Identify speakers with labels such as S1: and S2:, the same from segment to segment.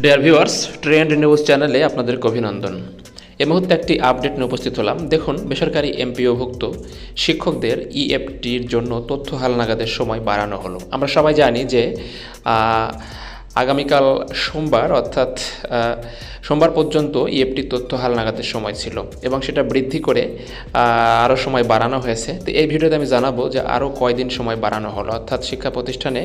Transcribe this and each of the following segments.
S1: Dear viewers, trend news চ্যানেলে আপনাদেরকে অভিনন্দন। এই মুহূর্তে একটি আপডেট নিয়ে উপস্থিত হলাম। দেখুন, বেসরকারি এমপিওভুক্ত শিক্ষকদের ইএফটির জন্য তথ্য হালনাগাদের সময় বাড়ানো হলো। আমরা সবাই জানি যে আগামীকাল সোমবার অর্থাৎ সোমবার পর্যন্ত ইএফটি তথ্য হালনাগাদের সময় ছিল এবং সেটা বৃদ্ধি করে আরও সময় বাড়ানো হয়েছে। তো এই ভিডিওতে আমি জানাবো যে আরও কয়দিন সময় বাড়ানো হলো, অর্থাৎ শিক্ষা প্রতিষ্ঠানে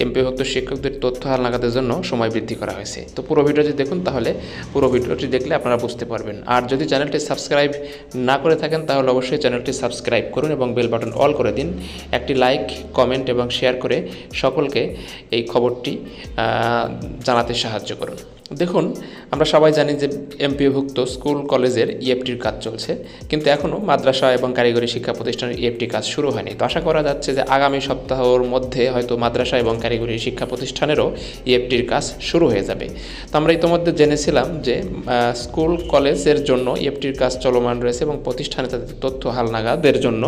S1: এমপিওভুক্ত শিক্ষকদের তথ্য হালনাগাদের জন্য সময় বৃদ্ধি করা হয়েছে। তো পুরো ভিডিওটি দেখুন, তাহলে পুরো ভিডিওটি দেখলে আপনারা বুঝতে পারবেন। আর যদি চ্যানেলটি সাবস্ক্রাইব না করে থাকেন তাহলে অবশ্যই চ্যানেলটি সাবস্ক্রাইব করুন এবং বেল বাটন অল করে দিন। একটি লাইক, কমেন্ট এবং শেয়ার করে সকলকে এই খবরটি জানাতে সাহায্য করুন। দেখুন, আমরা সবাই জানি যে এমপিওভুক্ত স্কুল কলেজের ইএফটির কাজ চলছে, কিন্তু এখনও মাদ্রাসা এবং কারিগরি শিক্ষা প্রতিষ্ঠানের ইএফটি কাজ শুরু হয়নি। তো আশা করা যাচ্ছে যে আগামী সপ্তাহের মধ্যে হয়তো মাদ্রাসা এবং কারিগরি শিক্ষা প্রতিষ্ঠানেরও ইএফটির কাজ শুরু হয়ে যাবে। তো আমরা ইতিমধ্যে জেনেছিলাম যে স্কুল কলেজের জন্য ইএফটির কাজ চলমান রয়েছে এবং প্রতিষ্ঠানে তাদের তথ্য হালনাগাদের জন্য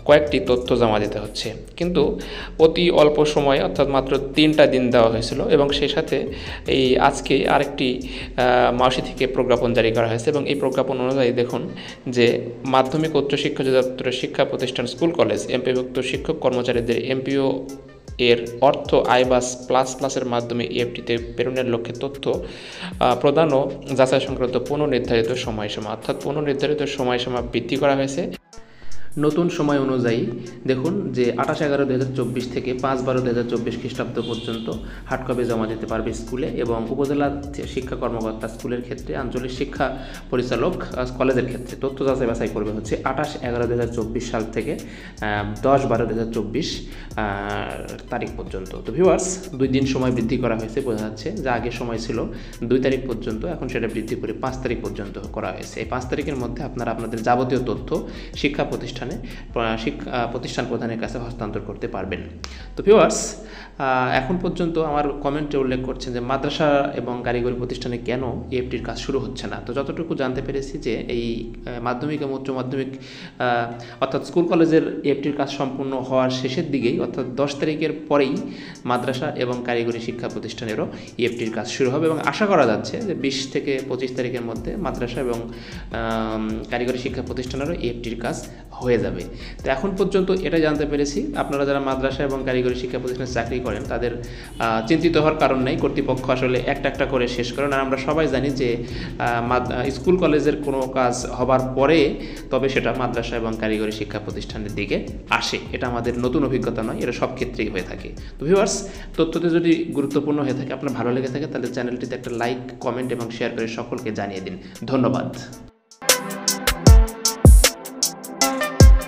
S1: কয়েকটি তথ্য জমা দিতে হচ্ছে, কিন্তু অতি অল্প সময়ে অর্থাৎ মাত্র 3টা দিন দেওয়া হয়েছিল এবং সেই সাথে এই আজকে আরেকটি মাউসি থেকে প্রজ্ঞাপন জারি করা হয়েছে এবং এই প্রজ্ঞাপন অনুযায়ী দেখুন যে মাধ্যমিক উচ্চ শিক্ষা অধিদপ্তরের শিক্ষা প্রতিষ্ঠান স্কুল কলেজ এমপিওভুক্ত শিক্ষক কর্মচারীদের এমপিও এর অর্থ আইবাস প্লাসের মাধ্যমে ইএফটিতে প্রেরণের লক্ষ্যে তথ্য প্রদান ও যাচাই সংক্রান্ত পুনর্নির্ধারিত সময়সীমা অর্থাৎ পুনর্নির্ধারিত সময়সীমা বৃদ্ধি করা হয়েছে। নতুন সময় অনুযায়ী দেখুন যে 28/11/2024 থেকে 5/12/2024 খ্রিস্টাব্দ পর্যন্ত হার্ড কপি জমা দিতে পারবে স্কুলে, এবং উপজেলা শিক্ষা কর্মকর্তা স্কুলের ক্ষেত্রে আঞ্চলিক শিক্ষা পরিচালক কলেজের ক্ষেত্রে তথ্য যাচাই বাছাই করবে হচ্ছে 28/11/2024 সাল থেকে 10/12/2024 তারিখ পর্যন্ত। তো ভিউয়ার্স, 2 দিন সময় বৃদ্ধি করা হয়েছে। বোঝা যাচ্ছে যে আগে সময় ছিল 2 তারিখ পর্যন্ত, এখন সেটা বৃদ্ধি করে 5 তারিখ পর্যন্ত করা হয়েছে। এই 5 তারিখের মধ্যে আপনারা আপনাদের যাবতীয় তথ্য শিক্ষা প্রতিষ্ঠান প্রধানের কাছে হস্তান্তর করতে পারবেন। তো ভিউয়ার্স, এখন পর্যন্ত আমার কমেন্টে উল্লেখ করছেন যে মাদ্রাসা এবং কারিগরি প্রতিষ্ঠানে কেন ইএফটির কাজ শুরু হচ্ছে না। তো যতটুকু জানতে পেরেছি যে এই মাধ্যমিক এবং উচ্চ মাধ্যমিক অর্থাৎ স্কুল কলেজের ইএফটির কাজ সম্পূর্ণ হওয়ার শেষের দিকেই অর্থাৎ 10 তারিখের পরেই মাদ্রাসা এবং কারিগরি শিক্ষা প্রতিষ্ঠানেরও ইএফটির কাজ শুরু হবে এবং আশা করা যাচ্ছে যে 20 থেকে 25 তারিখের মধ্যে মাদ্রাসা এবং কারিগরি শিক্ষা প্রতিষ্ঠানেরও ইএফটির কাজ হয়ে যাবে। তো এখন পর্যন্ত এটা জানতে পেরেছি, আপনারা যারা মাদ্রাসা এবং কারিগরি শিক্ষা প্রতিষ্ঠানে চাকরি করেন তাদের চিন্তিত হওয়ার কারণ নেই। কর্তৃপক্ষ আসলে একটা করে শেষ করেন। আর আমরা সবাই জানি যে স্কুল কলেজের কোনো কাজ হবার পরে তবে সেটা মাদ্রাসা এবং কারিগরি শিক্ষা প্রতিষ্ঠানের দিকে আসে। এটা আমাদের নতুন অভিজ্ঞতা নয়, এটা সব ক্ষেত্রেই হয়ে থাকে। তো ভিউয়ার্স, তথ্যটি যদি গুরুত্বপূর্ণ হয়ে থাকে, আপনার ভালো লেগে থাকে, তাহলে চ্যানেলটিতে একটা লাইক, কমেন্ট এবং শেয়ার করে সকলকে জানিয়ে দিন। ধন্যবাদ।